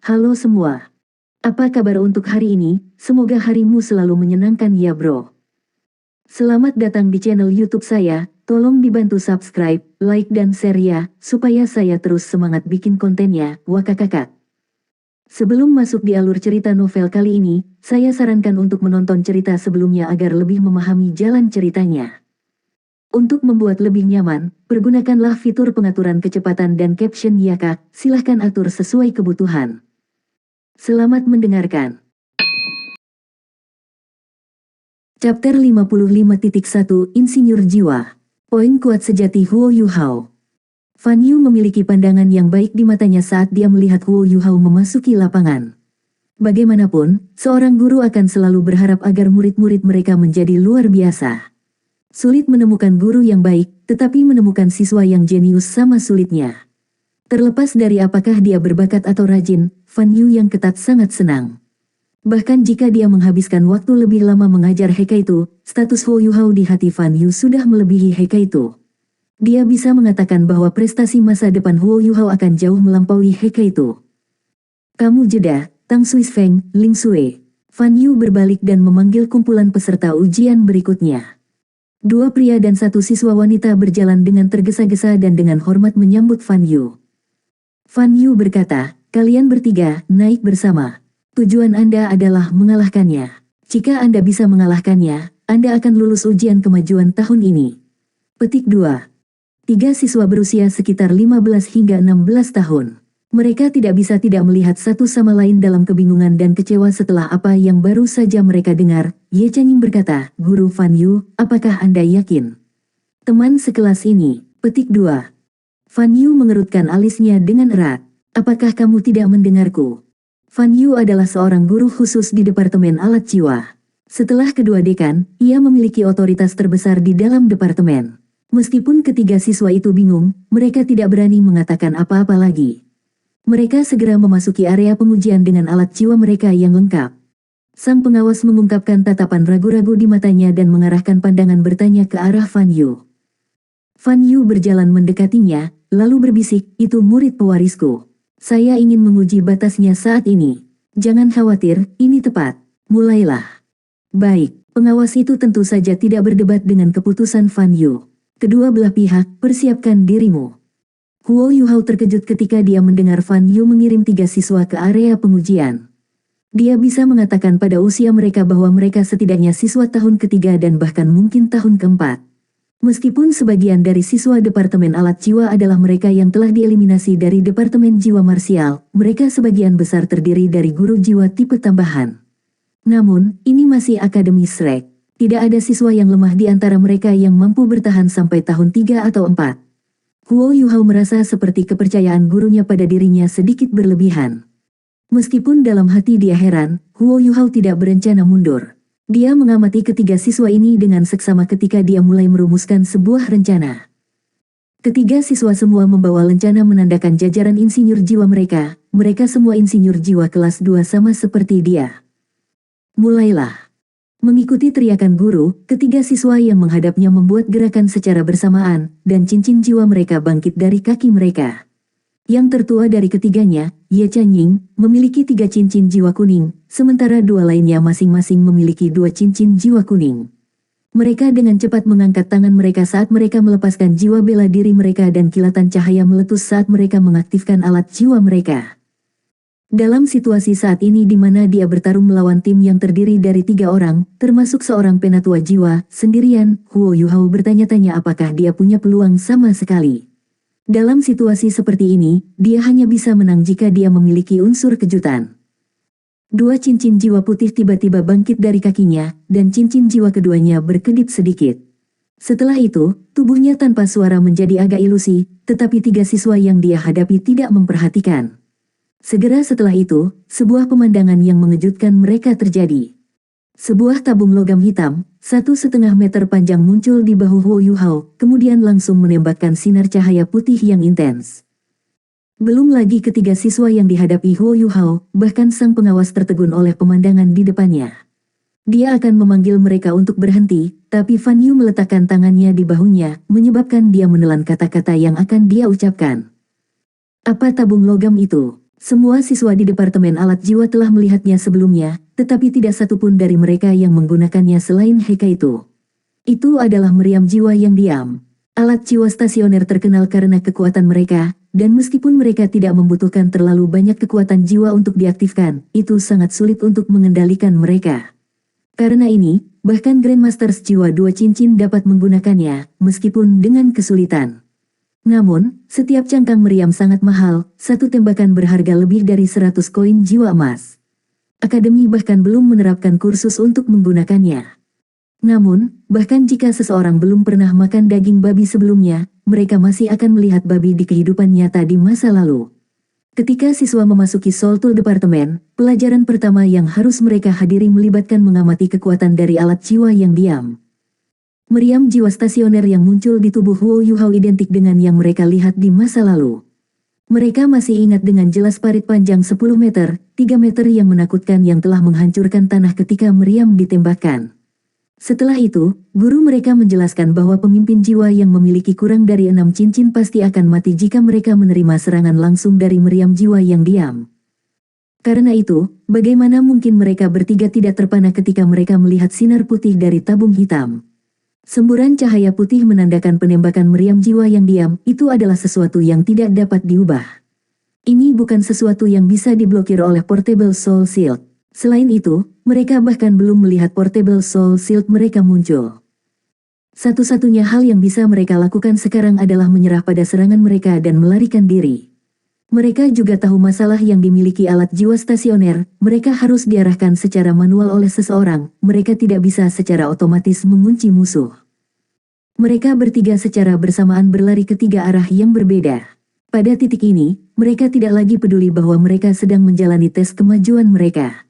Halo semua. Apa kabar untuk hari ini? Semoga harimu selalu menyenangkan ya bro. Selamat datang di channel YouTube saya. Tolong dibantu subscribe, like dan share ya, supaya saya terus semangat bikin kontennya. Wakakakak. Sebelum masuk di alur cerita novel kali ini, saya sarankan untuk menonton cerita sebelumnya agar lebih memahami jalan ceritanya. Untuk membuat lebih nyaman, pergunakanlah fitur pengaturan kecepatan dan caption ya kak. Silahkan atur sesuai kebutuhan. Selamat mendengarkan. Chapter 55.1 Insinyur Jiwa. Poin kuat sejati Huo Yuhao. Fan Yu memiliki pandangan yang baik di matanya saat dia melihat Huo Yuhao memasuki lapangan. Bagaimanapun, seorang guru akan selalu berharap agar murid-murid mereka menjadi luar biasa. Sulit menemukan guru yang baik, tetapi menemukan siswa yang jenius sama sulitnya. Terlepas dari apakah dia berbakat atau rajin, Fan Yu yang ketat sangat senang. Bahkan jika dia menghabiskan waktu lebih lama mengajar Hekaitu, status Huo Yuhao di hati Fan Yu sudah melebihi Hekaitu. Dia bisa mengatakan bahwa prestasi masa depan Huo Yuhao akan jauh melampaui Hekaitu. Kamu jeda, Tang Suisfeng, Ling Sui. Fan Yu berbalik dan memanggil kumpulan peserta ujian berikutnya. Dua pria dan satu siswa wanita berjalan dengan tergesa-gesa dan dengan hormat menyambut Fan Yu. Fan Yu berkata, kalian bertiga, naik bersama. Tujuan Anda adalah mengalahkannya. Jika Anda bisa mengalahkannya, Anda akan lulus ujian kemajuan tahun ini. Petik 2. Tiga siswa berusia sekitar 15 hingga 16 tahun. Mereka tidak bisa tidak melihat satu sama lain dalam kebingungan dan kecewa setelah apa yang baru saja mereka dengar. Ye Chanying berkata, Guru Fan Yu, apakah Anda yakin? Teman sekelas ini. Petik 2. Fan Yu mengerutkan alisnya dengan erat. Apakah kamu tidak mendengarku? Fan Yu adalah seorang guru khusus di Departemen Alat Jiwa. Setelah kedua dekan, ia memiliki otoritas terbesar di dalam departemen. Meskipun ketiga siswa itu bingung, mereka tidak berani mengatakan apa-apa lagi. Mereka segera memasuki area pengujian dengan alat jiwa mereka yang lengkap. Sang pengawas mengungkapkan tatapan ragu-ragu di matanya dan mengarahkan pandangan bertanya ke arah Fan Yu. Fan Yu berjalan mendekatinya, lalu berbisik, itu murid pewarisku. Saya ingin menguji batasnya saat ini. Jangan khawatir, ini tepat. Mulailah. Baik, pengawas itu tentu saja tidak berdebat dengan keputusan Fan Yu. Kedua belah pihak, persiapkan dirimu. Huo Yuhao terkejut ketika dia mendengar Fan Yu mengirim tiga siswa ke area pengujian. Dia bisa mengatakan pada usia mereka bahwa mereka setidaknya siswa tahun ketiga dan bahkan mungkin tahun keempat. Meskipun sebagian dari siswa Departemen Alat Jiwa adalah mereka yang telah dieliminasi dari Departemen Jiwa Marsial, mereka sebagian besar terdiri dari guru jiwa tipe tambahan. Namun, ini masih Akademi Shrek. Tidak ada siswa yang lemah di antara mereka yang mampu bertahan sampai tahun 3 atau 4. Huo Yuhao merasa seperti kepercayaan gurunya pada dirinya sedikit berlebihan. Meskipun dalam hati dia heran, Huo Yuhao tidak berencana mundur. Dia mengamati ketiga siswa ini dengan seksama ketika dia mulai merumuskan sebuah rencana. Ketiga siswa semua membawa lencana menandakan jajaran insinyur jiwa mereka. Mereka semua insinyur jiwa kelas 2 sama seperti dia. Mulailah. Mengikuti teriakan guru, ketiga siswa yang menghadapnya membuat gerakan secara bersamaan, dan cincin jiwa mereka bangkit dari kaki mereka. Yang tertua dari ketiganya, Ye Chanying, memiliki 3 cincin jiwa kuning, sementara dua lainnya masing-masing memiliki 2 cincin jiwa kuning. Mereka dengan cepat mengangkat tangan mereka saat mereka melepaskan jiwa bela diri mereka dan kilatan cahaya meletus saat mereka mengaktifkan alat jiwa mereka. Dalam situasi saat ini di mana dia bertarung melawan tim yang terdiri dari 3 orang, termasuk seorang penatua jiwa, sendirian, Huo Yuhao bertanya-tanya apakah dia punya peluang sama sekali. Dalam situasi seperti ini, dia hanya bisa menang jika dia memiliki unsur kejutan. 2 cincin jiwa putih tiba-tiba bangkit dari kakinya, dan cincin jiwa keduanya berkedip sedikit. Setelah itu, tubuhnya tanpa suara menjadi agak ilusi, tetapi 3 siswa yang dia hadapi tidak memperhatikan. Segera setelah itu, sebuah pemandangan yang mengejutkan mereka terjadi. Sebuah tabung logam hitam, 1,5 meter panjang muncul di bahu Huo Yuhao, kemudian langsung menembakkan sinar cahaya putih yang intens. Belum lagi ketiga siswa yang dihadapi Huo Yuhao, bahkan sang pengawas tertegun oleh pemandangan di depannya. Dia akan memanggil mereka untuk berhenti, tapi Fan Yu meletakkan tangannya di bahunya, menyebabkan dia menelan kata-kata yang akan dia ucapkan. Apa tabung logam itu? Semua siswa di Departemen Alat Jiwa telah melihatnya sebelumnya, tetapi tidak satupun dari mereka yang menggunakannya selain Heika itu. Itu adalah meriam jiwa yang diam. Alat jiwa stasioner terkenal karena kekuatan mereka, dan meskipun mereka tidak membutuhkan terlalu banyak kekuatan jiwa untuk diaktifkan, itu sangat sulit untuk mengendalikan mereka. Karena ini, bahkan Grandmasters Jiwa 2 Cincin dapat menggunakannya, meskipun dengan kesulitan. Namun, setiap cangkang meriam sangat mahal, satu tembakan berharga lebih dari 100 koin jiwa emas. Akademi bahkan belum menerapkan kursus untuk menggunakannya. Namun, bahkan jika seseorang belum pernah makan daging babi sebelumnya, mereka masih akan melihat babi di kehidupan nyata di masa lalu. Ketika siswa memasuki Soul Tool Departemen, pelajaran pertama yang harus mereka hadiri melibatkan mengamati kekuatan dari alat jiwa yang diam. Meriam jiwa stasioner yang muncul di tubuh Huo Yuhao identik dengan yang mereka lihat di masa lalu. Mereka masih ingat dengan jelas parit panjang 10 meter, 3 meter yang menakutkan yang telah menghancurkan tanah ketika meriam ditembakkan. Setelah itu, guru mereka menjelaskan bahwa pemimpin jiwa yang memiliki kurang dari 6 cincin pasti akan mati jika mereka menerima serangan langsung dari meriam jiwa yang diam. Karena itu, bagaimana mungkin mereka bertiga tidak terpana ketika mereka melihat sinar putih dari tabung hitam? Semburan cahaya putih menandakan penembakan meriam jiwa yang diam, itu adalah sesuatu yang tidak dapat diubah. Ini bukan sesuatu yang bisa diblokir oleh Portable Soul Shield. Selain itu, mereka bahkan belum melihat Portable Soul Shield mereka muncul. Satu-satunya hal yang bisa mereka lakukan sekarang adalah menyerah pada serangan mereka dan melarikan diri. Mereka juga tahu masalah yang dimiliki alat jiwa stasioner, mereka harus diarahkan secara manual oleh seseorang, mereka tidak bisa secara otomatis mengunci musuh. Mereka bertiga secara bersamaan berlari ke tiga arah yang berbeda. Pada titik ini, mereka tidak lagi peduli bahwa mereka sedang menjalani tes kemajuan mereka.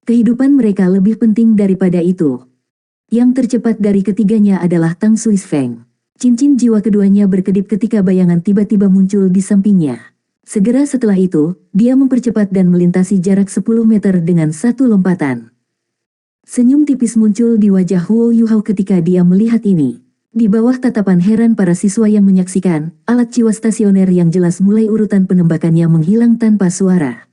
Kehidupan mereka lebih penting daripada itu. Yang tercepat dari ketiganya adalah Tang Suisfeng. Cincin jiwa keduanya berkedip ketika bayangan tiba-tiba muncul di sampingnya. Segera setelah itu, dia mempercepat dan melintasi jarak 10 meter dengan satu lompatan. Senyum tipis muncul di wajah Huo Yuhao ketika dia melihat ini. Di bawah tatapan heran para siswa yang menyaksikan, alat jiwa stasioner yang jelas mulai urutan penembakannya menghilang tanpa suara.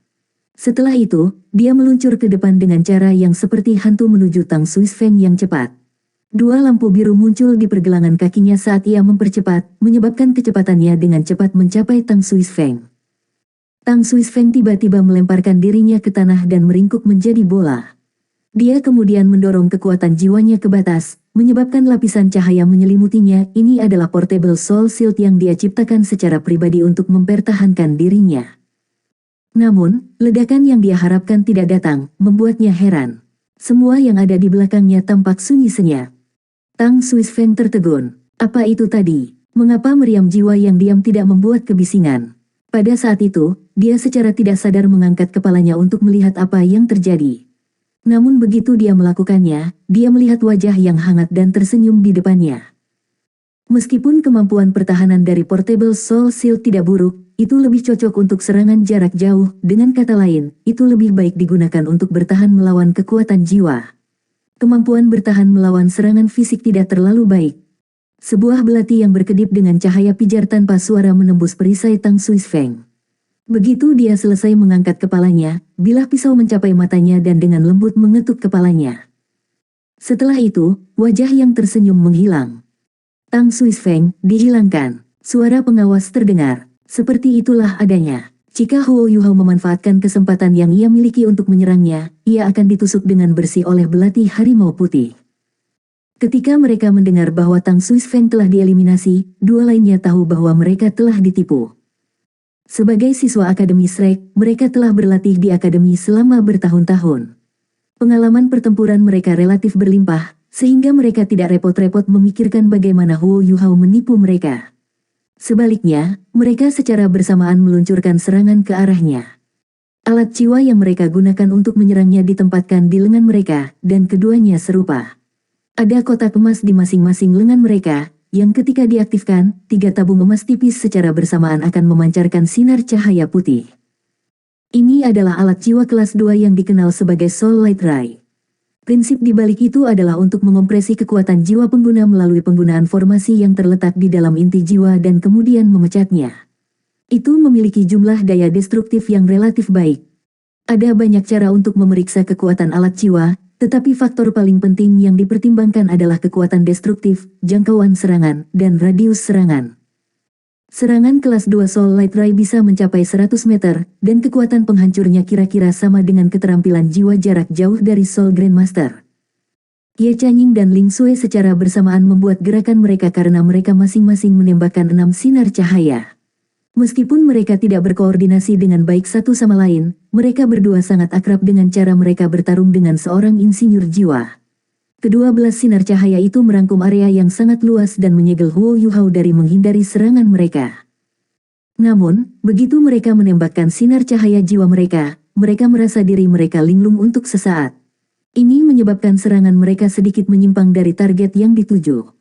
Setelah itu, dia meluncur ke depan dengan cara yang seperti hantu menuju Tang Suisfeng yang cepat. Dua lampu biru muncul di pergelangan kakinya saat ia mempercepat, menyebabkan kecepatannya dengan cepat mencapai Tang Suisfeng. Tang Suisfeng tiba-tiba melemparkan dirinya ke tanah dan meringkuk menjadi bola. Dia kemudian mendorong kekuatan jiwanya ke batas, menyebabkan lapisan cahaya menyelimutinya. Ini adalah Portable Soul Shield yang dia ciptakan secara pribadi untuk mempertahankan dirinya. Namun, ledakan yang dia harapkan tidak datang, membuatnya heran. Semua yang ada di belakangnya tampak sunyi senyap. Tang Suisfeng tertegun. Apa itu tadi? Mengapa meriam jiwa yang diam tidak membuat kebisingan? Pada saat itu, dia secara tidak sadar mengangkat kepalanya untuk melihat apa yang terjadi. Namun begitu dia melakukannya, dia melihat wajah yang hangat dan tersenyum di depannya. Meskipun kemampuan pertahanan dari Portable Soul Shield tidak buruk, itu lebih cocok untuk serangan jarak jauh. Dengan kata lain, itu lebih baik digunakan untuk bertahan melawan kekuatan jiwa. Kemampuan bertahan melawan serangan fisik tidak terlalu baik. Sebuah belati yang berkedip dengan cahaya pijar tanpa suara menembus perisai Tang Suisfeng. Begitu dia selesai mengangkat kepalanya, bilah pisau mencapai matanya dan dengan lembut mengetuk kepalanya. Setelah itu, wajah yang tersenyum menghilang. Tang Suisfeng, dihilangkan. Suara pengawas terdengar. Seperti itulah adanya. Jika Huo Yuhao memanfaatkan kesempatan yang ia miliki untuk menyerangnya, ia akan ditusuk dengan bersih oleh belati harimau putih. Ketika mereka mendengar bahwa Tang Suisfeng telah dieliminasi, dua lainnya tahu bahwa mereka telah ditipu. Sebagai siswa Akademi Shrek, mereka telah berlatih di akademi selama bertahun-tahun. Pengalaman pertempuran mereka relatif berlimpah, sehingga mereka tidak repot-repot memikirkan bagaimana Huo Yuhao menipu mereka. Sebaliknya, mereka secara bersamaan meluncurkan serangan ke arahnya. Alat jiwa yang mereka gunakan untuk menyerangnya ditempatkan di lengan mereka, dan keduanya serupa. Ada kotak emas di masing-masing lengan mereka, yang ketika diaktifkan, 3 tabung emas tipis secara bersamaan akan memancarkan sinar cahaya putih. Ini adalah alat jiwa kelas 2 yang dikenal sebagai Soul Light Ray. Prinsip di balik itu adalah untuk mengompresi kekuatan jiwa pengguna melalui penggunaan formasi yang terletak di dalam inti jiwa dan kemudian memecatnya. Itu memiliki jumlah daya destruktif yang relatif baik. Ada banyak cara untuk memeriksa kekuatan alat jiwa, tetapi faktor paling penting yang dipertimbangkan adalah kekuatan destruktif, jangkauan serangan, dan radius serangan. Serangan kelas 2 Soul Light Ray bisa mencapai 100 meter, dan kekuatan penghancurnya kira-kira sama dengan keterampilan jiwa jarak jauh dari Soul Grandmaster. Ye Chanying dan Ling Sui secara bersamaan membuat gerakan mereka karena mereka masing-masing menembakkan 6 sinar cahaya. Meskipun mereka tidak berkoordinasi dengan baik satu sama lain, mereka berdua sangat akrab dengan cara mereka bertarung dengan seorang insinyur jiwa. Kedua belas sinar cahaya itu merangkum area yang sangat luas dan menyegel Huo Yuhao dari menghindari serangan mereka. Namun, begitu mereka menembakkan sinar cahaya jiwa mereka merasa diri mereka linglung untuk sesaat. Ini menyebabkan serangan mereka sedikit menyimpang dari target yang dituju.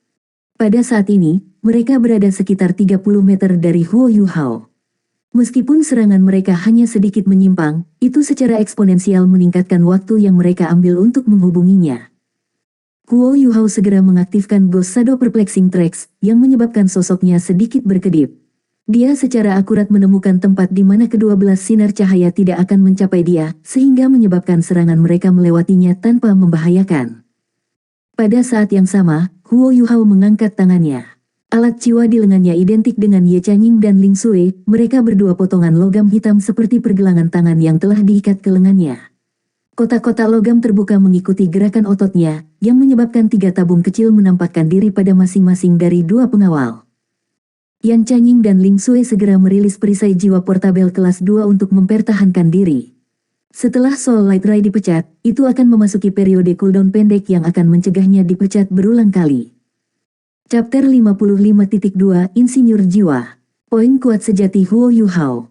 Pada saat ini, mereka berada sekitar 30 meter dari Huo Yuhao. Meskipun serangan mereka hanya sedikit menyimpang, itu secara eksponensial meningkatkan waktu yang mereka ambil untuk menghubunginya. Huo Yuhao segera mengaktifkan Ghost Shadow Perplexing Tracks, yang menyebabkan sosoknya sedikit berkedip. Dia secara akurat menemukan tempat di mana kedua belas sinar cahaya tidak akan mencapai dia, sehingga menyebabkan serangan mereka melewatinya tanpa membahayakan. Pada saat yang sama, Huo Yuhao mengangkat tangannya. Alat jiwa di lengannya identik dengan Ye Chanying dan Ling Sui, mereka berdua potongan logam hitam seperti pergelangan tangan yang telah diikat ke lengannya. Kotak-kotak logam terbuka mengikuti gerakan ototnya, yang menyebabkan 3 tabung kecil menampakkan diri pada masing-masing dari 2 pengawal. Yan Chanying dan Ling Sui segera merilis perisai jiwa portabel kelas 2 untuk mempertahankan diri. Setelah Soul Light Ray dipecat, itu akan memasuki periode cooldown pendek yang akan mencegahnya dipecat berulang kali. Chapter 55.2 Insinyur Jiwa. Poin kuat sejati Huo Yuhao.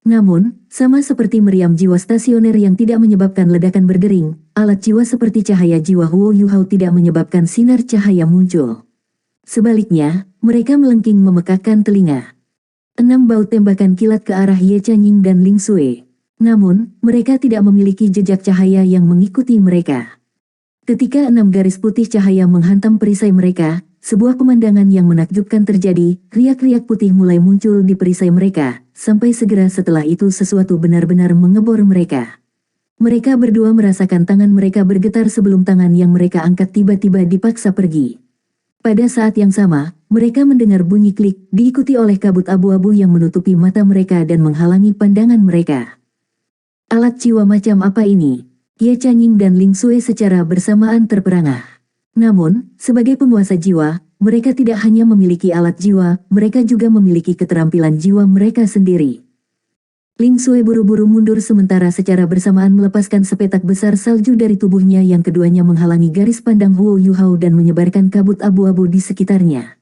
Namun, sama seperti meriam jiwa stasioner yang tidak menyebabkan ledakan berdering, alat jiwa seperti cahaya jiwa Huo Yuhao tidak menyebabkan sinar cahaya muncul. Sebaliknya, mereka melengking memekakkan telinga. 6 baut tembakan kilat ke arah Ye Chanying dan Ling Sui. Namun, mereka tidak memiliki jejak cahaya yang mengikuti mereka. Ketika 6 garis putih cahaya menghantam perisai mereka, sebuah pemandangan yang menakjubkan terjadi, riak-riak putih mulai muncul di perisai mereka, sampai segera setelah itu sesuatu benar-benar mengebor mereka. Mereka berdua merasakan tangan mereka bergetar sebelum tangan yang mereka angkat tiba-tiba dipaksa pergi. Pada saat yang sama, mereka mendengar bunyi klik, diikuti oleh kabut abu-abu yang menutupi mata mereka dan menghalangi pandangan mereka. Alat jiwa macam apa ini? Ye Chanying dan Ling Sui secara bersamaan terperangah. Namun, sebagai penguasa jiwa, mereka tidak hanya memiliki alat jiwa, mereka juga memiliki keterampilan jiwa mereka sendiri. Ling Sui buru-buru mundur sementara secara bersamaan melepaskan sepetak besar salju dari tubuhnya yang keduanya menghalangi garis pandang Huo Yuhao dan menyebarkan kabut abu-abu di sekitarnya.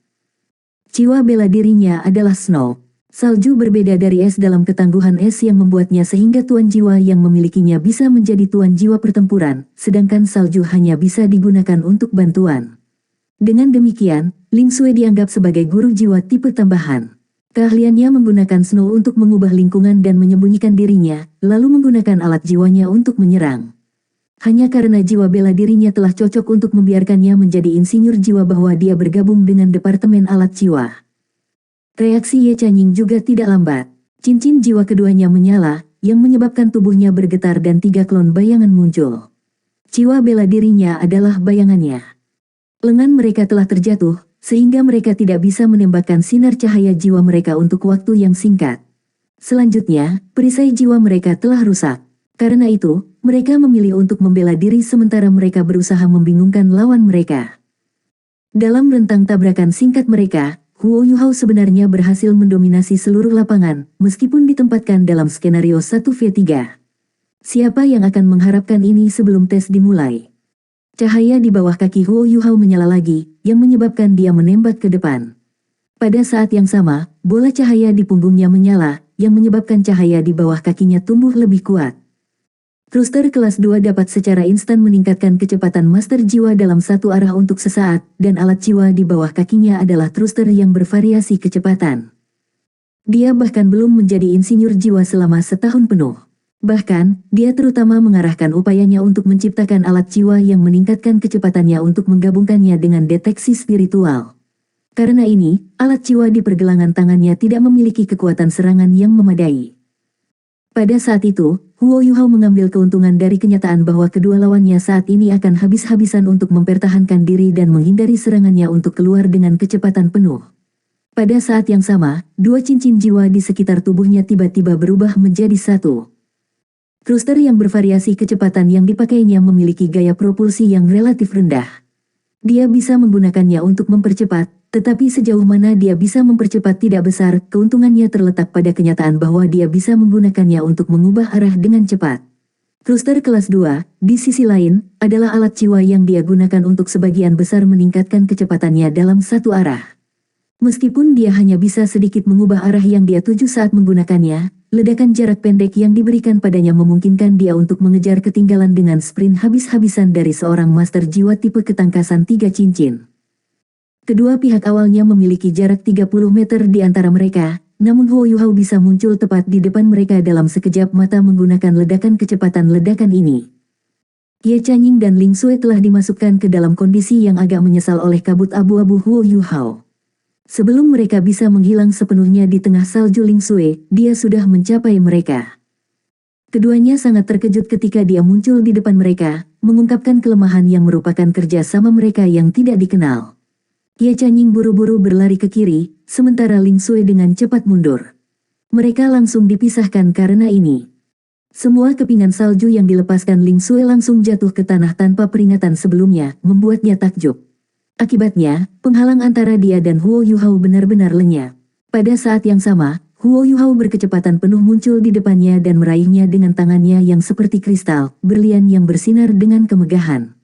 Jiwa bela dirinya adalah snow. Salju berbeda dari es dalam ketangguhan es yang membuatnya sehingga tuan jiwa yang memilikinya bisa menjadi tuan jiwa pertempuran, sedangkan salju hanya bisa digunakan untuk bantuan. Dengan demikian, Ling Sui dianggap sebagai guru jiwa tipe tambahan. Keahliannya menggunakan snow untuk mengubah lingkungan dan menyembunyikan dirinya, lalu menggunakan alat jiwanya untuk menyerang. Hanya karena jiwa bela dirinya telah cocok untuk membiarkannya menjadi insinyur jiwa bahwa dia bergabung dengan Departemen Alat Jiwa. Reaksi Ye Chanying juga tidak lambat. Cincin jiwa keduanya menyala, yang menyebabkan tubuhnya bergetar dan 3 klon bayangan muncul. Jiwa bela dirinya adalah bayangannya. Lengan mereka telah terjatuh, sehingga mereka tidak bisa menembakkan sinar cahaya jiwa mereka untuk waktu yang singkat. Selanjutnya, perisai jiwa mereka telah rusak. Karena itu, mereka memilih untuk membela diri sementara mereka berusaha membingungkan lawan mereka. Dalam rentang tabrakan singkat mereka, Huo Yuhao sebenarnya berhasil mendominasi seluruh lapangan, meskipun ditempatkan dalam skenario 1v3. Siapa yang akan mengharapkan ini sebelum tes dimulai? Cahaya di bawah kaki Huo Yuhao menyala lagi, yang menyebabkan dia menembak ke depan. Pada saat yang sama, bola cahaya di punggungnya menyala, yang menyebabkan cahaya di bawah kakinya tumbuh lebih kuat. Thruster kelas 2 dapat secara instan meningkatkan kecepatan master jiwa dalam satu arah untuk sesaat, dan alat jiwa di bawah kakinya adalah thruster yang bervariasi kecepatan. Dia bahkan belum menjadi insinyur jiwa selama setahun penuh. Bahkan, dia terutama mengarahkan upayanya untuk menciptakan alat jiwa yang meningkatkan kecepatannya untuk menggabungkannya dengan deteksi spiritual. Karena ini, alat jiwa di pergelangan tangannya tidak memiliki kekuatan serangan yang memadai. Pada saat itu, Huo Yuhao mengambil keuntungan dari kenyataan bahwa kedua lawannya saat ini akan habis-habisan untuk mempertahankan diri dan menghindari serangannya untuk keluar dengan kecepatan penuh. Pada saat yang sama, dua cincin jiwa di sekitar tubuhnya tiba-tiba berubah menjadi satu. Thruster yang bervariasi kecepatan yang dipakainya memiliki gaya propulsi yang relatif rendah. Dia bisa menggunakannya untuk mempercepat, tetapi sejauh mana dia bisa mempercepat tidak besar, keuntungannya terletak pada kenyataan bahwa dia bisa menggunakannya untuk mengubah arah dengan cepat. Thruster kelas 2, di sisi lain, adalah alat jiwa yang dia gunakan untuk sebagian besar meningkatkan kecepatannya dalam satu arah. Meskipun dia hanya bisa sedikit mengubah arah yang dia tuju saat menggunakannya, ledakan jarak pendek yang diberikan padanya memungkinkan dia untuk mengejar ketinggalan dengan sprint habis-habisan dari seorang master jiwa tipe ketangkasan 3 cincin. Kedua pihak awalnya memiliki jarak 30 meter di antara mereka, namun Huo Yuhao bisa muncul tepat di depan mereka dalam sekejap mata menggunakan ledakan kecepatan ledakan ini. Ye Chanying dan Ling Sui telah dimasukkan ke dalam kondisi yang agak menyesal oleh kabut abu-abu Huo Yuhao. Sebelum mereka bisa menghilang sepenuhnya di tengah salju Ling Sui, dia sudah mencapai mereka. Keduanya sangat terkejut ketika dia muncul di depan mereka, mengungkapkan kelemahan yang merupakan kerja sama mereka yang tidak dikenal. Ye Chanying buru-buru berlari ke kiri, sementara Ling Sui dengan cepat mundur. Mereka langsung dipisahkan karena ini. Semua kepingan salju yang dilepaskan Ling Sui langsung jatuh ke tanah tanpa peringatan sebelumnya, membuatnya takjub. Akibatnya, penghalang antara dia dan Huo Yuhao benar-benar lenyap. Pada saat yang sama, Huo Yuhao berkecepatan penuh muncul di depannya dan meraihnya dengan tangannya yang seperti kristal, berlian yang bersinar dengan kemegahan.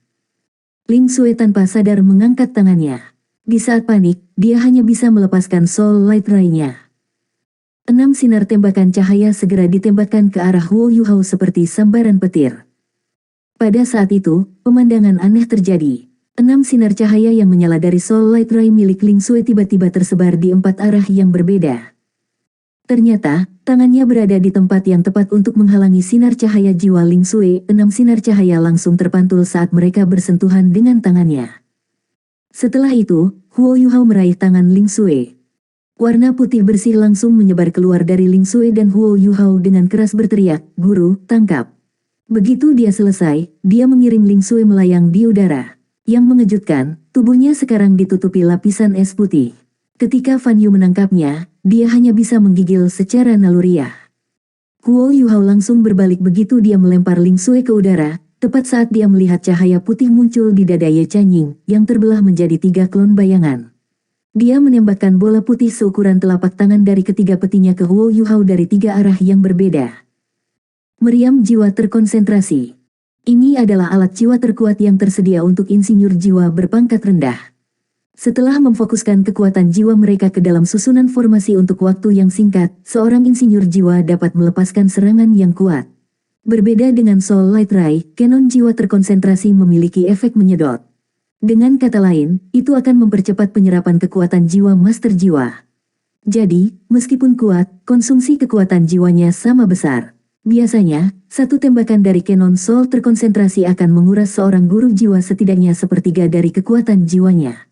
Ling Sui tanpa sadar mengangkat tangannya. Di saat panik, dia hanya bisa melepaskan Soul Light Ray-nya. 6 sinar tembakan cahaya segera ditembakkan ke arah Huo Yuhao seperti sambaran petir. Pada saat itu, pemandangan aneh terjadi. 6 sinar cahaya yang menyala dari Soul Light Ray milik Ling Sui tiba-tiba tersebar di 4 arah yang berbeda. Ternyata, tangannya berada di tempat yang tepat untuk menghalangi sinar cahaya jiwa Ling Sui. 6 sinar cahaya langsung terpantul saat mereka bersentuhan dengan tangannya. Setelah itu, Huo Yuhao meraih tangan Ling Sui. Warna putih bersih langsung menyebar keluar dari Ling Sui dan Huo Yuhao dengan keras berteriak, "Guru, tangkap!" Begitu dia selesai, dia mengirim Ling Sui melayang di udara. Yang mengejutkan, tubuhnya sekarang ditutupi lapisan es putih. Ketika Fan Yu menangkapnya, dia hanya bisa menggigil secara naluriah. Huo Yuhao langsung berbalik begitu dia melempar Ling Sui ke udara, tepat saat dia melihat cahaya putih muncul di dada Ye Chanying, yang terbelah menjadi 3 klon bayangan. Dia menembakkan bola putih seukuran telapak tangan dari ketiga petinya ke Huo Yuhao dari 3 arah yang berbeda. Meriam jiwa terkonsentrasi. Ini adalah alat jiwa terkuat yang tersedia untuk insinyur jiwa berpangkat rendah. Setelah memfokuskan kekuatan jiwa mereka ke dalam susunan formasi untuk waktu yang singkat, seorang insinyur jiwa dapat melepaskan serangan yang kuat. Berbeda dengan Soul Light Ray, Canon jiwa terkonsentrasi memiliki efek menyedot. Dengan kata lain, itu akan mempercepat penyerapan kekuatan jiwa master jiwa. Jadi, meskipun kuat, konsumsi kekuatan jiwanya sama besar. Biasanya, satu tembakan dari Canon Soul terkonsentrasi akan menguras seorang guru jiwa setidaknya sepertiga dari kekuatan jiwanya.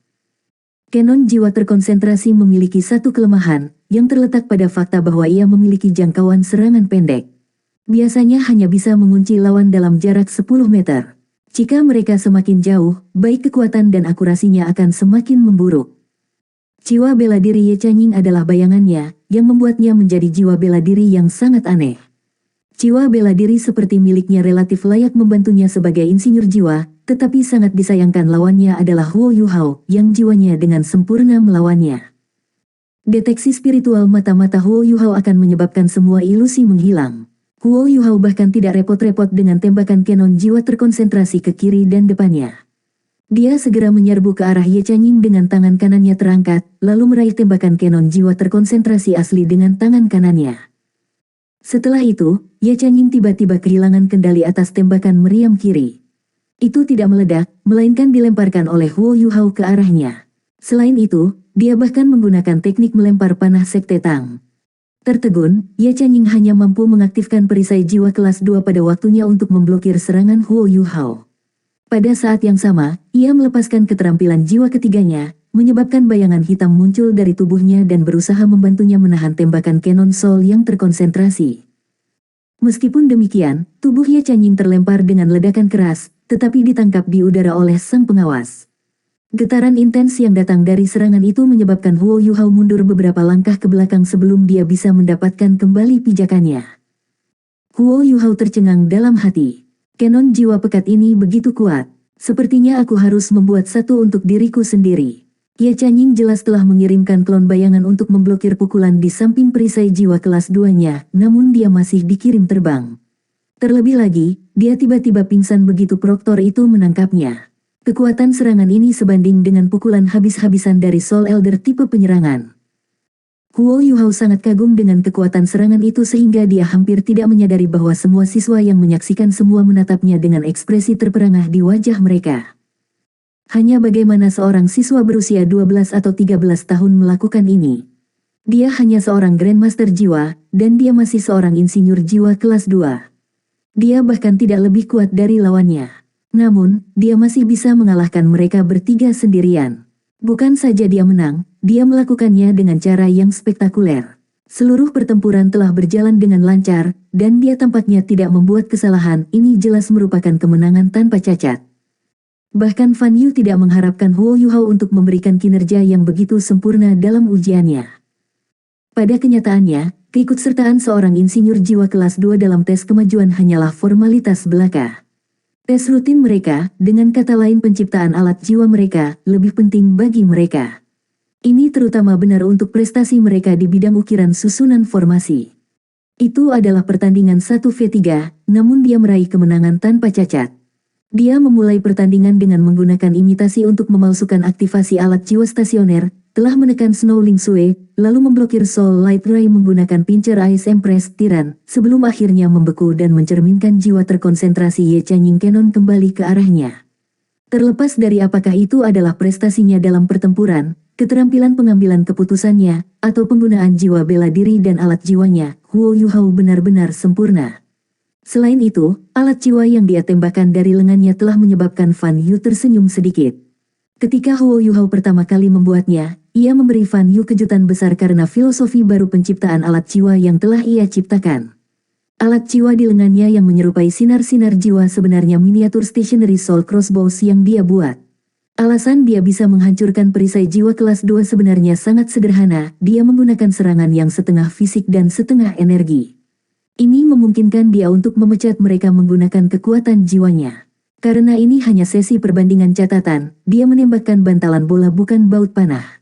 Canon jiwa terkonsentrasi memiliki satu kelemahan, yang terletak pada fakta bahwa ia memiliki jangkauan serangan pendek. Biasanya hanya bisa mengunci lawan dalam jarak 10 meter. Jika mereka semakin jauh, baik kekuatan dan akurasinya akan semakin memburuk. Jiwa bela diri Ye Chanying adalah bayangannya, yang membuatnya menjadi jiwa bela diri yang sangat aneh. Jiwa bela diri seperti miliknya relatif layak membantunya sebagai insinyur jiwa, tetapi sangat disayangkan lawannya adalah Huo Yuhao, yang jiwanya dengan sempurna melawannya. Deteksi spiritual mata-mata Huo Yuhao akan menyebabkan semua ilusi menghilang. Huo Yuhao bahkan tidak repot-repot dengan tembakan Canon jiwa terkonsentrasi ke kiri dan depannya. Dia segera menyerbu ke arah Ye Chanying dengan tangan kanannya terangkat, lalu meraih tembakan Canon jiwa terkonsentrasi asli dengan tangan kanannya. Setelah itu, Ye Chanying tiba-tiba kehilangan kendali atas tembakan meriam kiri. Itu tidak meledak, melainkan dilemparkan oleh Huo Yuhao ke arahnya. Selain itu, dia bahkan menggunakan teknik melempar panah sekte Tang. Tertegun, Ye Chanying hanya mampu mengaktifkan perisai jiwa kelas 2 pada waktunya untuk memblokir serangan Huo Yuhao. Pada saat yang sama, ia melepaskan keterampilan jiwa ketiganya, menyebabkan bayangan hitam muncul dari tubuhnya dan berusaha membantunya menahan tembakan Cannon Soul yang terkonsentrasi. Meskipun demikian, tubuh Ye Chanying terlempar dengan ledakan keras, tetapi ditangkap di udara oleh sang pengawas. Getaran intens yang datang dari serangan itu menyebabkan Huo Yuhao mundur beberapa langkah ke belakang sebelum dia bisa mendapatkan kembali pijakannya. Huo Yuhao tercengang dalam hati. Cannon jiwa pekat ini begitu kuat. Sepertinya aku harus membuat satu untuk diriku sendiri. Ye Chanying jelas telah mengirimkan klon bayangan untuk memblokir pukulan di samping perisai jiwa kelas 2-nya, namun dia masih dikirim terbang. Terlebih lagi, dia tiba-tiba pingsan begitu proktor itu menangkapnya. Kekuatan serangan ini sebanding dengan pukulan habis-habisan dari Soul Elder tipe penyerangan. Huo Yuhao sangat kagum dengan kekuatan serangan itu sehingga dia hampir tidak menyadari bahwa semua siswa yang menyaksikan semua menatapnya dengan ekspresi terperangah di wajah mereka. Hanya bagaimana seorang siswa berusia 12 atau 13 tahun melakukan ini. Dia hanya seorang Grandmaster jiwa, dan dia masih seorang insinyur jiwa kelas 2. Dia bahkan tidak lebih kuat dari lawannya. Namun, dia masih bisa mengalahkan mereka bertiga sendirian. Bukan saja dia menang, dia melakukannya dengan cara yang spektakuler. Seluruh pertempuran telah berjalan dengan lancar, dan dia tampaknya tidak membuat kesalahan. Ini jelas merupakan kemenangan tanpa cacat. Bahkan Fan Yu tidak mengharapkan Huo Yuhao untuk memberikan kinerja yang begitu sempurna dalam ujiannya. Pada kenyataannya, keikutsertaan seorang insinyur jiwa kelas 2 dalam tes kemajuan hanyalah formalitas belaka. Tes rutin mereka, dengan kata lain penciptaan alat jiwa mereka, lebih penting bagi mereka. Ini terutama benar untuk prestasi mereka di bidang ukiran susunan formasi. Itu adalah pertandingan 1v3, namun dia meraih kemenangan tanpa cacat. Dia memulai pertandingan dengan menggunakan imitasi untuk memalsukan aktivasi alat jiwa stasioner, telah menekan Snow Ling Sui, lalu memblokir Soul Light Ray menggunakan Pincer Ice Empress Tiran, sebelum akhirnya membeku dan mencerminkan jiwa terkonsentrasi Ye Chanying Cannon kembali ke arahnya. Terlepas dari apakah itu adalah prestasinya dalam pertempuran, keterampilan pengambilan keputusannya, atau penggunaan jiwa bela diri dan alat jiwanya, Huo Yuhao benar-benar sempurna. Selain itu, alat jiwa yang dia tembakkan dari lengannya telah menyebabkan Fan Yu tersenyum sedikit. Ketika Huo Yuhao pertama kali membuatnya, ia memberi Fan Yu kejutan besar karena filosofi baru penciptaan alat jiwa yang telah ia ciptakan. Alat jiwa di lengannya yang menyerupai sinar-sinar jiwa sebenarnya miniatur stationary soul crossbows yang dia buat. Alasan dia bisa menghancurkan perisai jiwa kelas 2 sebenarnya sangat sederhana, dia menggunakan serangan yang setengah fisik dan setengah energi. Ini memungkinkan dia untuk memecat mereka menggunakan kekuatan jiwanya. Karena ini hanya sesi perbandingan catatan, dia menembakkan bantalan bola bukan baut panah.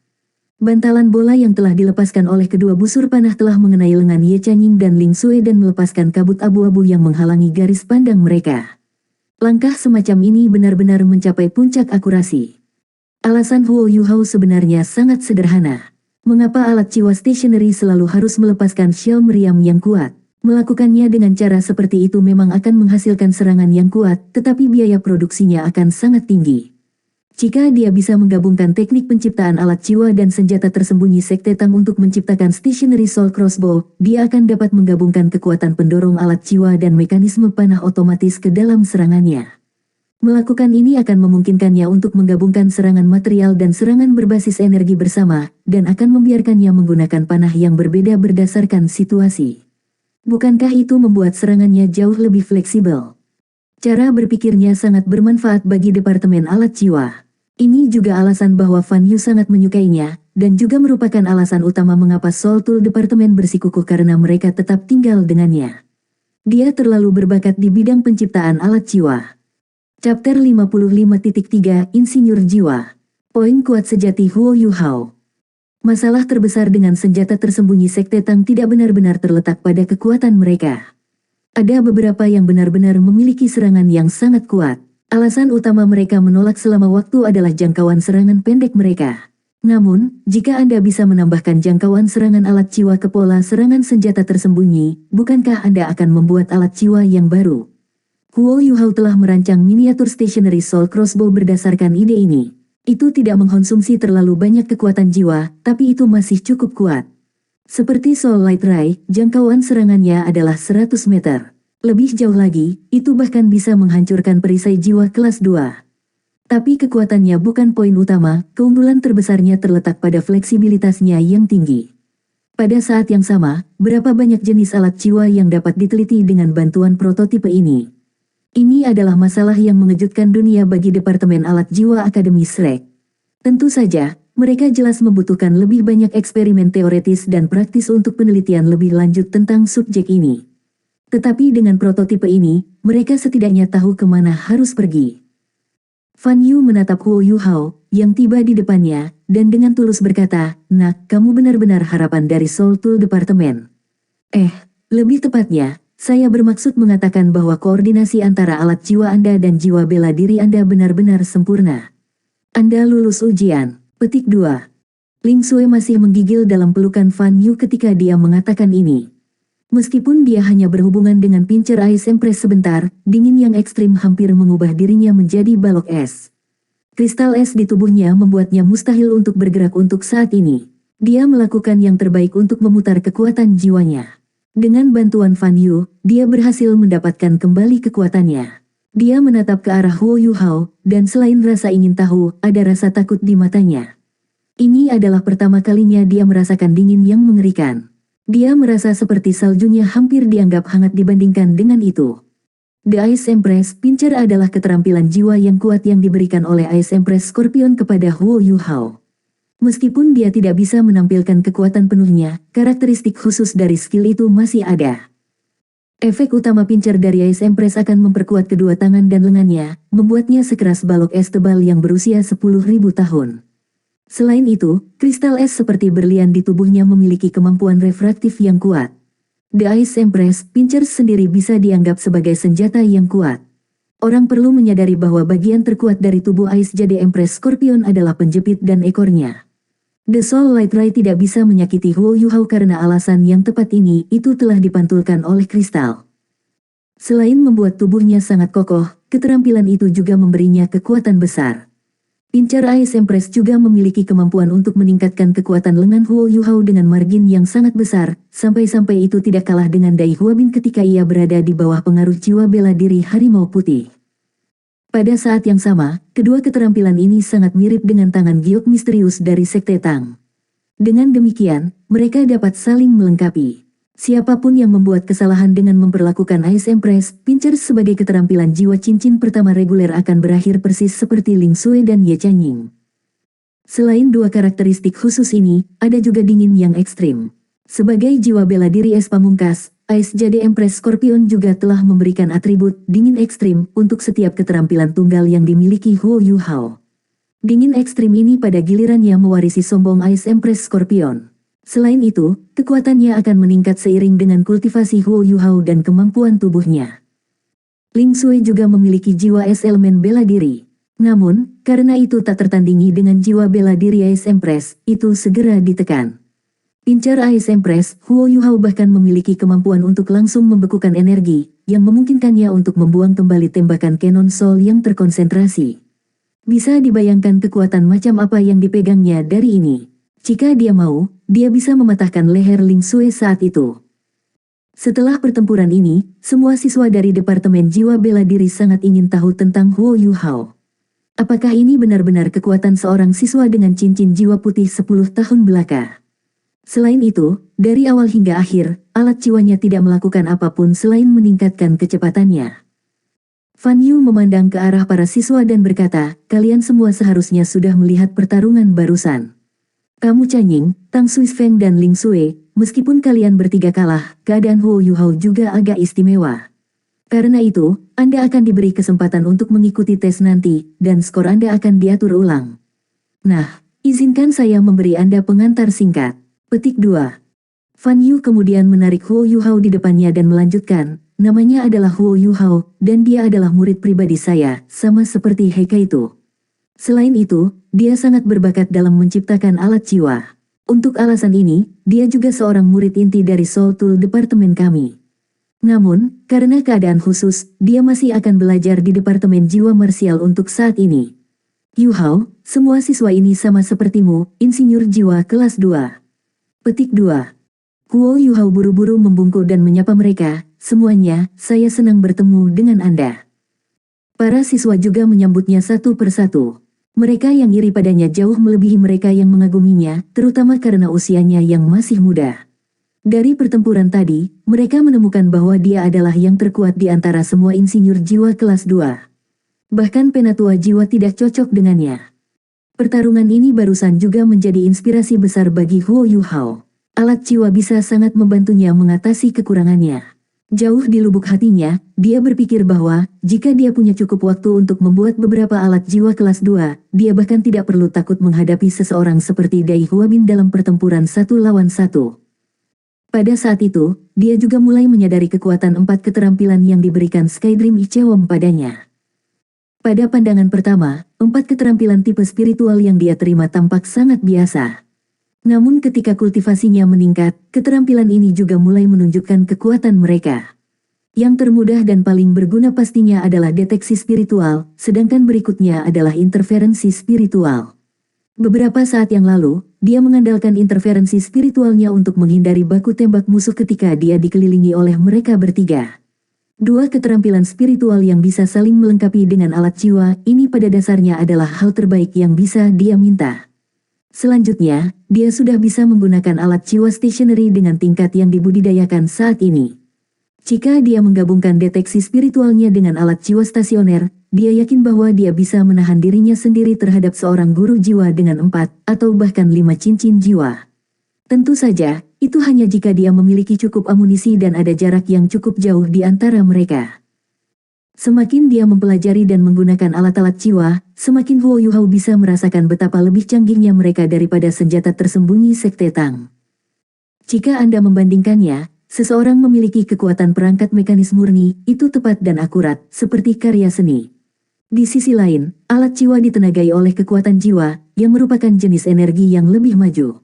Bantalan bola yang telah dilepaskan oleh kedua busur panah telah mengenai lengan Ye Chanying dan Ling Sui dan melepaskan kabut abu-abu yang menghalangi garis pandang mereka. Langkah semacam ini benar-benar mencapai puncak akurasi. Alasan Huo Yuhao sebenarnya sangat sederhana. Mengapa alat jiwa stationary selalu harus melepaskan shell meriam yang kuat? Melakukannya dengan cara seperti itu memang akan menghasilkan serangan yang kuat, tetapi biaya produksinya akan sangat tinggi. Jika dia bisa menggabungkan teknik penciptaan alat jiwa dan senjata tersembunyi Sekte Tang untuk menciptakan Stationary Soul Crossbow, dia akan dapat menggabungkan kekuatan pendorong alat jiwa dan mekanisme panah otomatis ke dalam serangannya. Melakukan ini akan memungkinkannya untuk menggabungkan serangan material dan serangan berbasis energi bersama, dan akan membiarkannya menggunakan panah yang berbeda berdasarkan situasi. Bukankah itu membuat serangannya jauh lebih fleksibel? Cara berpikirnya sangat bermanfaat bagi Departemen Alat Jiwa. Ini juga alasan bahwa Fan Yu sangat menyukainya, dan juga merupakan alasan utama mengapa Soul Tool Departemen bersikukuh karena mereka tetap tinggal dengannya. Dia terlalu berbakat di bidang penciptaan alat jiwa. Chapter 55.3 Insinyur Jiwa. Poin kuat sejati Huo Yuhao. Masalah terbesar dengan senjata tersembunyi Sekte Tang tidak benar-benar terletak pada kekuatan mereka. Ada beberapa yang benar-benar memiliki serangan yang sangat kuat. Alasan utama mereka menolak selama waktu adalah jangkauan serangan pendek mereka. Namun, jika Anda bisa menambahkan jangkauan serangan alat jiwa ke pola serangan senjata tersembunyi, bukankah Anda akan membuat alat jiwa yang baru? Huo Yuhao telah merancang miniatur Stationary Soul Crossbow berdasarkan ide ini. Itu tidak mengkonsumsi terlalu banyak kekuatan jiwa, tapi itu masih cukup kuat. Seperti Soul Light Ray, jangkauan serangannya adalah 100 meter. Lebih jauh lagi, itu bahkan bisa menghancurkan perisai jiwa kelas 2. Tapi kekuatannya bukan poin utama, keunggulan terbesarnya terletak pada fleksibilitasnya yang tinggi. Pada saat yang sama, berapa banyak jenis alat jiwa yang dapat diteliti dengan bantuan prototipe ini? Ini adalah masalah yang mengejutkan dunia bagi Departemen Alat Jiwa Akademi Shrek. Tentu saja, mereka jelas membutuhkan lebih banyak eksperimen teoretis dan praktis untuk penelitian lebih lanjut tentang subjek ini. Tetapi dengan prototipe ini, mereka setidaknya tahu kemana harus pergi. Fan Yu menatap Huo Yuhao, yang tiba di depannya, dan dengan tulus berkata, "Nak, kamu benar-benar harapan dari Soul Tool Departemen." Lebih tepatnya, saya bermaksud mengatakan bahwa koordinasi antara alat jiwa Anda dan jiwa bela diri Anda benar-benar sempurna. Anda lulus ujian. Petik 2. Ling Sui masih menggigil dalam pelukan Fan Yu ketika dia mengatakan ini. Meskipun dia hanya berhubungan dengan Pincer Ice Empress sebentar, dingin yang ekstrim hampir mengubah dirinya menjadi balok es. Kristal es di tubuhnya membuatnya mustahil untuk bergerak untuk saat ini. Dia melakukan yang terbaik untuk memutar kekuatan jiwanya. Dengan bantuan Fan Yu, dia berhasil mendapatkan kembali kekuatannya. Dia menatap ke arah Huo Yuhao, dan selain rasa ingin tahu, ada rasa takut di matanya. Ini adalah pertama kalinya dia merasakan dingin yang mengerikan. Dia merasa seperti saljunya hampir dianggap hangat dibandingkan dengan itu. The Ice Empress Pincer adalah keterampilan jiwa yang kuat yang diberikan oleh Ice Empress Scorpion kepada Huo Yuhao. Meskipun dia tidak bisa menampilkan kekuatan penuhnya, karakteristik khusus dari skill itu masih ada. Efek utama Pincer dari Ice Empress akan memperkuat kedua tangan dan lengannya, membuatnya sekeras balok es tebal yang berusia 10.000 tahun. Selain itu, kristal es seperti berlian di tubuhnya memiliki kemampuan refraktif yang kuat. The Ice Empress Pincer sendiri bisa dianggap sebagai senjata yang kuat. Orang perlu menyadari bahwa bagian terkuat dari tubuh Ice Jade Empress Scorpion adalah penjepit dan ekornya. The Soul Light Ray tidak bisa menyakiti Huo Yuhao karena alasan yang tepat ini itu telah dipantulkan oleh kristal. Selain membuat tubuhnya sangat kokoh, keterampilan itu juga memberinya kekuatan besar. Pincer Ice Empress juga memiliki kemampuan untuk meningkatkan kekuatan lengan Huo Yuhao dengan margin yang sangat besar, sampai-sampai itu tidak kalah dengan Dai Huabin ketika ia berada di bawah pengaruh jiwa bela diri harimau putih. Pada saat yang sama, kedua keterampilan ini sangat mirip dengan tangan giok misterius dari Sekte Tang. Dengan demikian, mereka dapat saling melengkapi. Siapapun yang membuat kesalahan dengan memperlakukan Ice Empress Pincer sebagai keterampilan jiwa cincin pertama reguler akan berakhir persis seperti Ling Sui dan Ye Changying. Selain dua karakteristik khusus ini, ada juga dingin yang ekstrim. Sebagai jiwa bela diri es pamungkas, Ice Jade Empress Scorpion juga telah memberikan atribut dingin ekstrim untuk setiap keterampilan tunggal yang dimiliki Huo Yuhao. Dingin ekstrim ini pada gilirannya mewarisi sombong Ice Empress Scorpion. Selain itu, kekuatannya akan meningkat seiring dengan kultivasi Huo Yuhao dan kemampuan tubuhnya. Ling Sui juga memiliki jiwa es elemen bela diri. Namun, karena itu tak tertandingi dengan jiwa bela diri Ice Empress, itu segera ditekan. Pincer Ice Empress, Huo Yuhao bahkan memiliki kemampuan untuk langsung membekukan energi, yang memungkinkannya untuk membuang kembali tembakan Cannon Soul yang terkonsentrasi. Bisa dibayangkan kekuatan macam apa yang dipegangnya dari ini. Jika dia mau, dia bisa mematahkan leher Ling Sui saat itu. Setelah pertempuran ini, semua siswa dari Departemen Jiwa Bela Diri sangat ingin tahu tentang Huo Yuhao. Apakah ini benar-benar kekuatan seorang siswa dengan cincin jiwa putih 10 tahun belaka? Selain itu, dari awal hingga akhir, alat jiwanya tidak melakukan apapun selain meningkatkan kecepatannya. Fan Yu memandang ke arah para siswa dan berkata, "Kalian semua seharusnya sudah melihat pertarungan barusan. Kamu Changying, Tang Suisfeng dan Ling Sui, meskipun kalian bertiga kalah, keadaan Huo Yuhao juga agak istimewa. Karena itu, Anda akan diberi kesempatan untuk mengikuti tes nanti, dan skor Anda akan diatur ulang. Nah, izinkan saya memberi Anda pengantar singkat." Petik 2. Fan Yu kemudian menarik Huo Yuhao di depannya dan melanjutkan, "Namanya adalah Huo Yuhao, dan dia adalah murid pribadi saya, sama seperti Heike itu. Selain itu, dia sangat berbakat dalam menciptakan alat jiwa. Untuk alasan ini, dia juga seorang murid inti dari Soul Tool Departemen kami. Namun, karena keadaan khusus, dia masih akan belajar di Departemen Jiwa Marsial untuk saat ini. Yuhao, semua siswa ini sama sepertimu, insinyur jiwa kelas 2. Petik 2. Huo Yuhao buru-buru membungkuk dan menyapa mereka, "Semuanya, saya senang bertemu dengan Anda." Para siswa juga menyambutnya satu persatu. Mereka yang iri padanya jauh melebihi mereka yang mengaguminya, terutama karena usianya yang masih muda. Dari pertempuran tadi, mereka menemukan bahwa dia adalah yang terkuat di antara semua insinyur jiwa kelas 2. Bahkan penatua jiwa tidak cocok dengannya. Pertarungan ini barusan juga menjadi inspirasi besar bagi Huo Yuhao. Alat jiwa bisa sangat membantunya mengatasi kekurangannya. Jauh di lubuk hatinya, dia berpikir bahwa, jika dia punya cukup waktu untuk membuat beberapa alat jiwa kelas 2, dia bahkan tidak perlu takut menghadapi seseorang seperti Dai Huabin dalam pertempuran 1 lawan 1. Pada saat itu, dia juga mulai menyadari kekuatan 4 keterampilan yang diberikan Skydream Ichewon padanya. Pada pandangan pertama, 4 keterampilan tipe spiritual yang dia terima tampak sangat biasa. Namun ketika kultivasinya meningkat, keterampilan ini juga mulai menunjukkan kekuatan mereka. Yang termudah dan paling berguna pastinya adalah deteksi spiritual, sedangkan berikutnya adalah interferensi spiritual. Beberapa saat yang lalu, dia mengandalkan interferensi spiritualnya untuk menghindari baku tembak musuh ketika dia dikelilingi oleh mereka bertiga. Dua keterampilan spiritual yang bisa saling melengkapi dengan alat jiwa, ini pada dasarnya adalah hal terbaik yang bisa dia minta. Selanjutnya, dia sudah bisa menggunakan alat jiwa stationary dengan tingkat yang dibudidayakan saat ini. Jika dia menggabungkan deteksi spiritualnya dengan alat jiwa stasioner, dia yakin bahwa dia bisa menahan dirinya sendiri terhadap seorang guru jiwa dengan 4 atau bahkan 5 cincin jiwa. Tentu saja, itu hanya jika dia memiliki cukup amunisi dan ada jarak yang cukup jauh di antara mereka. Semakin dia mempelajari dan menggunakan alat-alat jiwa, semakin Huo Yuhao bisa merasakan betapa lebih canggihnya mereka daripada senjata tersembunyi Sekte Tang. Jika Anda membandingkannya, seseorang memiliki kekuatan perangkat mekanis murni, itu tepat dan akurat, seperti karya seni. Di sisi lain, alat jiwa ditenagai oleh kekuatan jiwa, yang merupakan jenis energi yang lebih maju.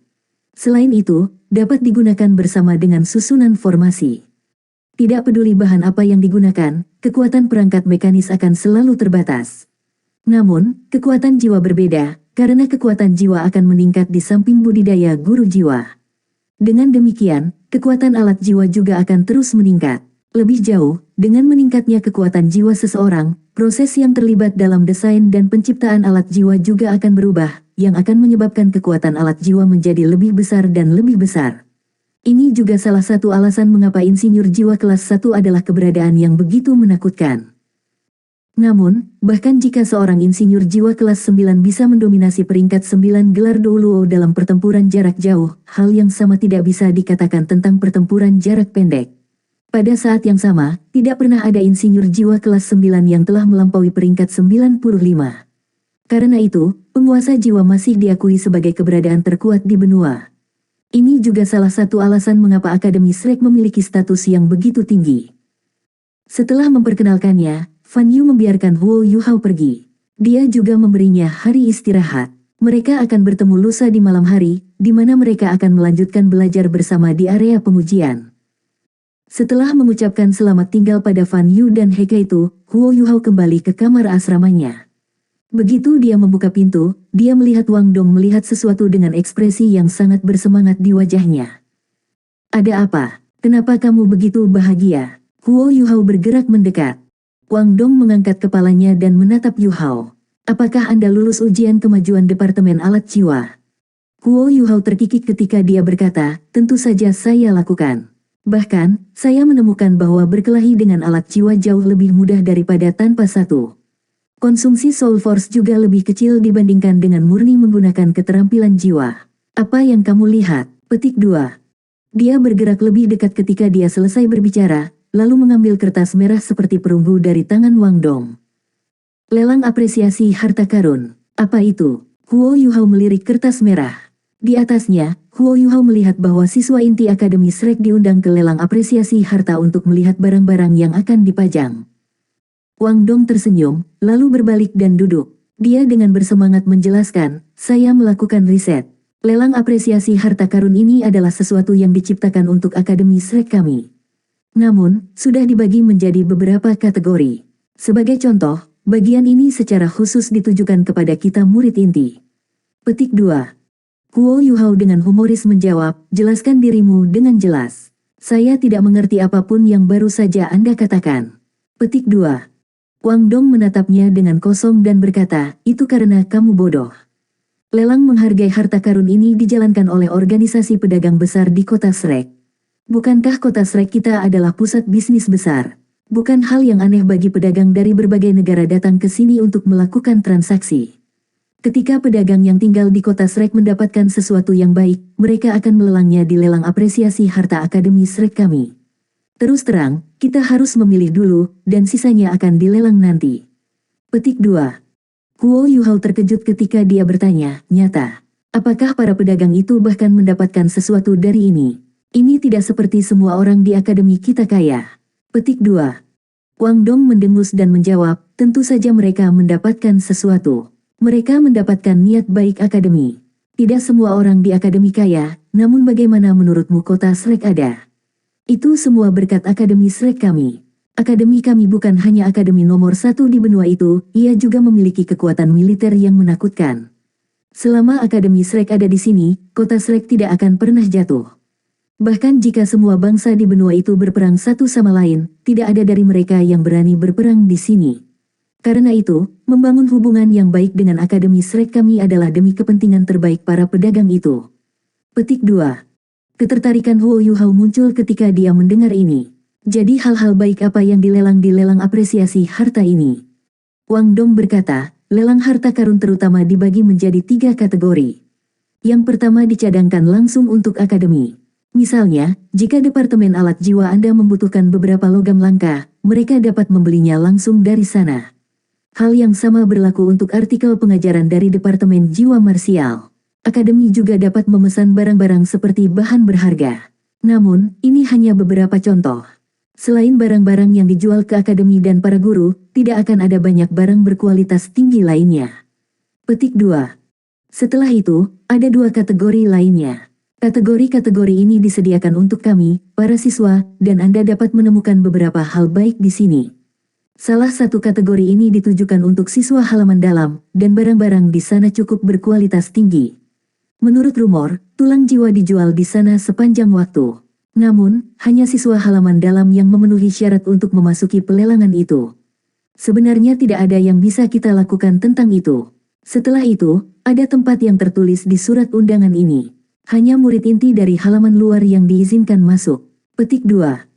Selain itu, dapat digunakan bersama dengan susunan formasi. Tidak peduli bahan apa yang digunakan, kekuatan perangkat mekanis akan selalu terbatas. Namun, kekuatan jiwa berbeda, karena kekuatan jiwa akan meningkat di samping budidaya guru jiwa. Dengan demikian, kekuatan alat jiwa juga akan terus meningkat. Lebih jauh, dengan meningkatnya kekuatan jiwa seseorang, proses yang terlibat dalam desain dan penciptaan alat jiwa juga akan berubah, yang akan menyebabkan kekuatan alat jiwa menjadi lebih besar dan lebih besar. Ini juga salah satu alasan mengapa insinyur jiwa kelas 1 adalah keberadaan yang begitu menakutkan. Namun, bahkan jika seorang insinyur jiwa kelas 9 bisa mendominasi peringkat 9 gelar Douluo dalam pertempuran jarak jauh, hal yang sama tidak bisa dikatakan tentang pertempuran jarak pendek. Pada saat yang sama, tidak pernah ada insinyur jiwa kelas 9 yang telah melampaui peringkat 95. Karena itu, penguasa jiwa masih diakui sebagai keberadaan terkuat di benua. Ini juga salah satu alasan mengapa Akademi Shrek memiliki status yang begitu tinggi. Setelah memperkenalkannya, Fan Yu membiarkan Huo Yuhao pergi. Dia juga memberinya hari istirahat. Mereka akan bertemu lusa di malam hari, di mana mereka akan melanjutkan belajar bersama di area pengujian. Setelah mengucapkan selamat tinggal pada Fan Yu dan Heka itu, Huo Yuhao kembali ke kamar asramanya. Begitu dia membuka pintu, dia melihat Wang Dong melihat sesuatu dengan ekspresi yang sangat bersemangat di wajahnya. Ada apa? Kenapa kamu begitu bahagia? Huo Yuhao bergerak mendekat. Wang Dong mengangkat kepalanya dan menatap Yuhao. Apakah Anda lulus ujian kemajuan Departemen Alat Jiwa? Huo Yuhao terkikik ketika dia berkata, tentu saja saya lakukan. Bahkan, saya menemukan bahwa berkelahi dengan alat jiwa jauh lebih mudah daripada tanpa satu. Konsumsi Soul Force juga lebih kecil dibandingkan dengan murni menggunakan keterampilan jiwa. Apa yang kamu lihat? Petik 2. Dia bergerak lebih dekat ketika dia selesai berbicara, lalu mengambil kertas merah seperti perunggu dari tangan Wang Dong. Lelang apresiasi harta karun. Apa itu? Huo Yuhao melirik kertas merah. Di atasnya, Huo Yuhao melihat bahwa siswa inti Akademi Shrek diundang ke lelang apresiasi harta untuk melihat barang-barang yang akan dipajang. Wang Dong tersenyum, lalu berbalik dan duduk. Dia dengan bersemangat menjelaskan, saya melakukan riset. Lelang apresiasi harta karun ini adalah sesuatu yang diciptakan untuk Akademi Shrek kami. Namun, sudah dibagi menjadi beberapa kategori. Sebagai contoh, bagian ini secara khusus ditujukan kepada kita murid inti. Petik 2. Huo Yuhao dengan humoris menjawab, jelaskan dirimu dengan jelas. Saya tidak mengerti apapun yang baru saja Anda katakan. Petik 2. Wang Dong menatapnya dengan kosong dan berkata, itu karena kamu bodoh. Lelang menghargai harta karun ini dijalankan oleh organisasi pedagang besar di kota Shrek. Bukankah kota Shrek kita adalah pusat bisnis besar? Bukan hal yang aneh bagi pedagang dari berbagai negara datang ke sini untuk melakukan transaksi. Ketika pedagang yang tinggal di kota Shrek mendapatkan sesuatu yang baik, mereka akan melelangnya di lelang apresiasi harta Akademi Shrek kami. Terus terang, kita harus memilih dulu, dan sisanya akan dilelang nanti. Petik 2. Huo Yuhao terkejut ketika dia bertanya, nyata. Apakah para pedagang itu bahkan mendapatkan sesuatu dari ini? Ini tidak seperti semua orang di akademi kita kaya. Petik 2. Wang Dong mendengus dan menjawab, tentu saja mereka mendapatkan sesuatu. Mereka mendapatkan niat baik akademi. Tidak semua orang di akademi kaya, namun bagaimana menurutmu kota Shrek ada? Itu semua berkat Akademi Shrek kami. Akademi kami bukan hanya akademi nomor 1 di benua itu, ia juga memiliki kekuatan militer yang menakutkan. Selama Akademi Shrek ada di sini, kota Shrek tidak akan pernah jatuh. Bahkan jika semua bangsa di benua itu berperang satu sama lain, tidak ada dari mereka yang berani berperang di sini. Karena itu, membangun hubungan yang baik dengan Akademi Shrek kami adalah demi kepentingan terbaik para pedagang itu. Petik 2. Ketertarikan Huo Yuhao muncul ketika dia mendengar ini. Jadi hal-hal baik apa yang dilelang di lelang apresiasi harta ini? Wang Dong berkata, lelang harta karun terutama dibagi menjadi 3 kategori. Yang pertama dicadangkan langsung untuk akademi. Misalnya, jika Departemen Alat Jiwa Anda membutuhkan beberapa logam langka, mereka dapat membelinya langsung dari sana. Hal yang sama berlaku untuk artikel pengajaran dari Departemen Jiwa Marsial. Akademi juga dapat memesan barang-barang seperti bahan berharga. Namun, ini hanya beberapa contoh. Selain barang-barang yang dijual ke akademi dan para guru, tidak akan ada banyak barang berkualitas tinggi lainnya. Petik 2. Setelah itu, ada 2 kategori lainnya. Kategori-kategori ini disediakan untuk kami, para siswa, dan Anda dapat menemukan beberapa hal baik di sini. Salah satu kategori ini ditujukan untuk siswa halaman dalam, dan barang-barang di sana cukup berkualitas tinggi. Menurut rumor, tulang jiwa dijual di sana sepanjang waktu. Namun, hanya siswa halaman dalam yang memenuhi syarat untuk memasuki pelelangan itu. Sebenarnya tidak ada yang bisa kita lakukan tentang itu. Setelah itu, ada tempat yang tertulis di surat undangan ini. Hanya murid inti dari halaman luar yang diizinkan masuk. Petik 2.